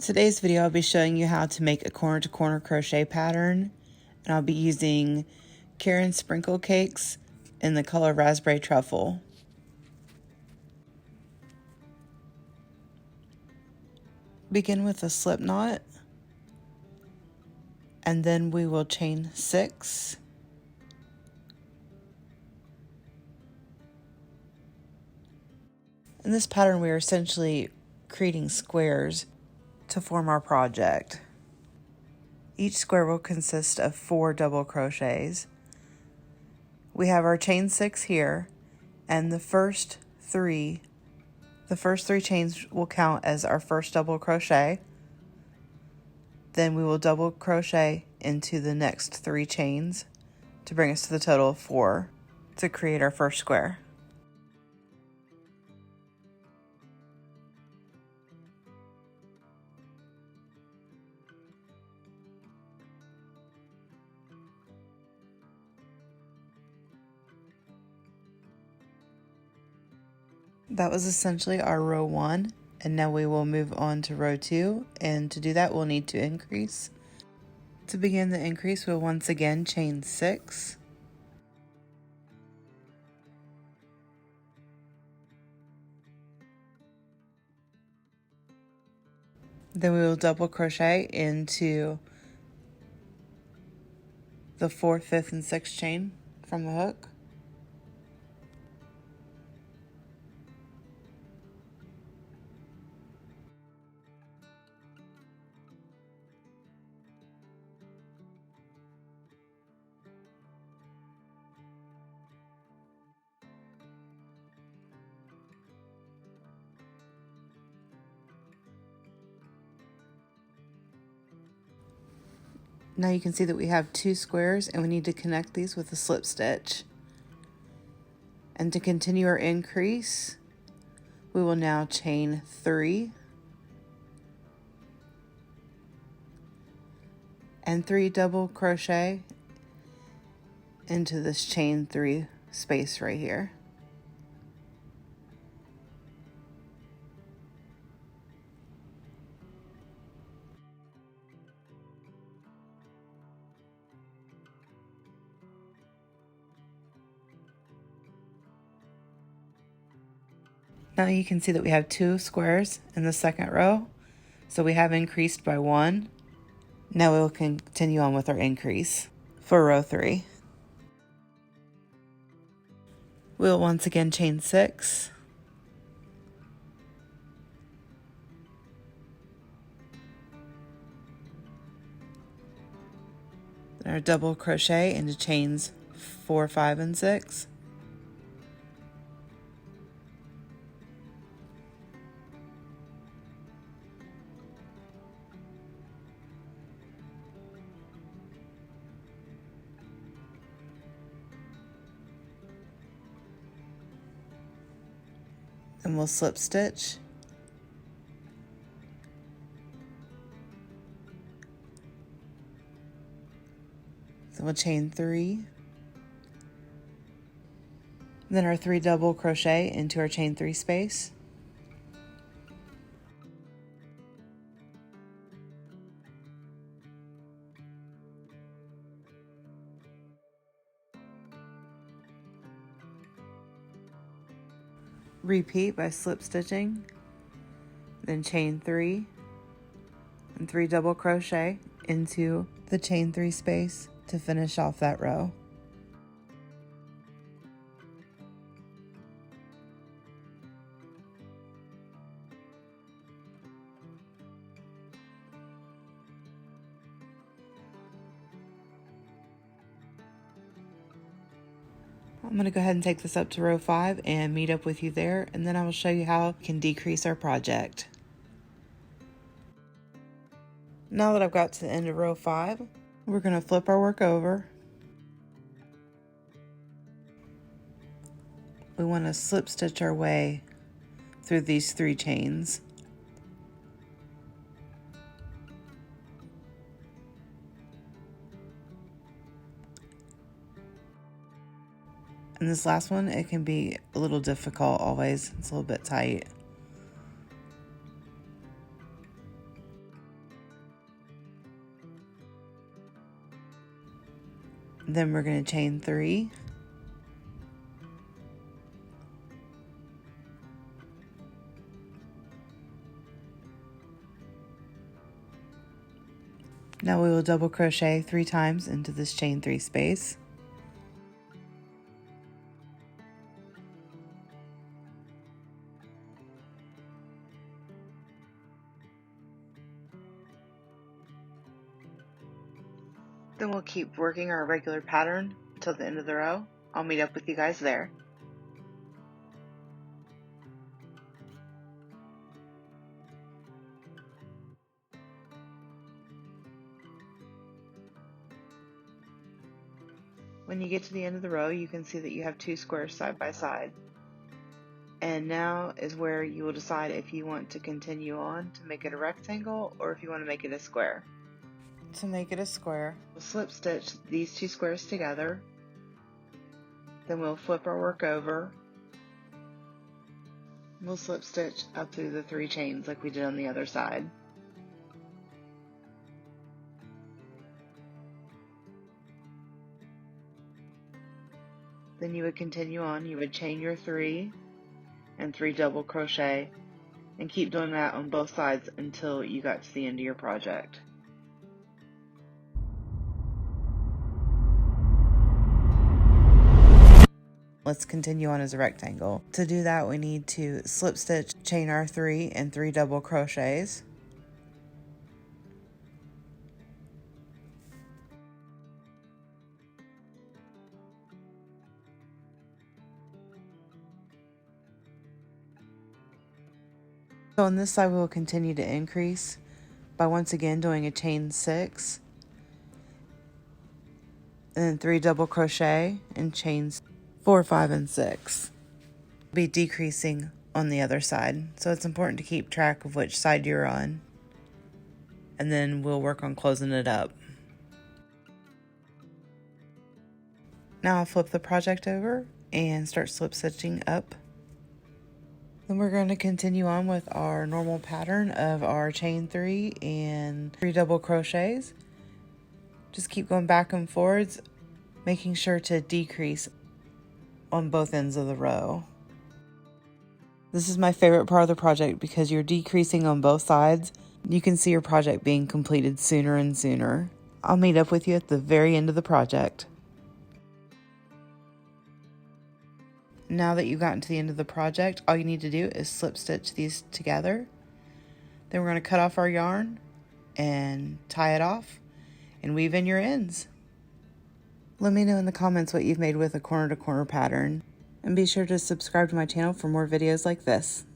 Today's video I'll be showing you how to make a corner to corner crochet pattern, and I'll be using Karen's sprinkle cakes in the color raspberry truffle. Begin with a slip knot, and then we will chain 6. In this pattern we are essentially creating squares to form our project. Each square will consist of 4 double crochets. We have our chain 6 here, and the first three chains will count as our first double crochet. Then we will double crochet into the next 3 chains to bring us to the total of 4 to create our first square. That was essentially our row 1, and now we will move on to row 2, and to do that we'll need to increase. To begin the increase, we'll once again chain 6. Then we will double crochet into the 4th, 5th, and 6th chain from the hook. Now you can see that we have 2 squares, and we need to connect these with a slip stitch. And to continue our increase, we will now chain 3 and 3 double crochet into this chain 3 space right here. Now you can see that we have 2 squares in the second row, so we have increased by 1. Now we will continue on with our increase for row 3. We'll once again chain 6. Then our double crochet into chains 4, 5, and 6. Then we'll slip stitch. So we'll chain 3. Then our 3 double crochet into our chain 3 space. Repeat by slip stitching, then chain 3 and 3 double crochet into the chain 3 space to finish off that row. I'm going to go ahead and take this up to row 5 and meet up with you there, and then I will show you how we can decrease our project. Now that I've got to the end of row 5, we're going to flip our work over. We want to slip stitch our way through these 3 chains. And this last one, it can be a little difficult always. It's a little bit tight. Then we're going to chain 3. Now we will double crochet 3 times into this chain 3 space. Then we'll keep working our regular pattern until the end of the row. I'll meet up with you guys there. When you get to the end of the row, you can see that you have 2 squares side by side. And now is where you will decide if you want to continue on to make it a rectangle or if you want to make it a square. To make it a square, we'll slip stitch these 2 squares together. Then we'll flip our work over. We'll slip stitch up through the 3 chains like we did on the other side. Then you would continue on. You would chain your 3 and 3 double crochet and keep doing that on both sides until you got to the end of your project. Let's continue on as a rectangle. To do that, we need to slip stitch, chain our 3 and 3 double crochets. So on this side, we will continue to increase by once again doing a chain 6 and then 3 double crochet and chains 4, 5, and 6. We'll be decreasing on the other side, so it's important to keep track of which side you're on, and then we'll work on closing it up. Now I'll flip the project over and start slip stitching up. Then we're going to continue on with our normal pattern of our chain 3 and 3 double crochets. Just keep going back and forwards, making sure to decrease on both ends of the row. This is my favorite part of the project because you're decreasing on both sides. You can see your project being completed sooner and sooner. I'll meet up with you at the very end of the project. Now that you've gotten to the end of the project, all you need to do is slip stitch these together. Then we're going to cut off our yarn and tie it off and weave in your ends. Let me know in the comments what you've made with a corner to corner pattern, and be sure to subscribe to my channel for more videos like this.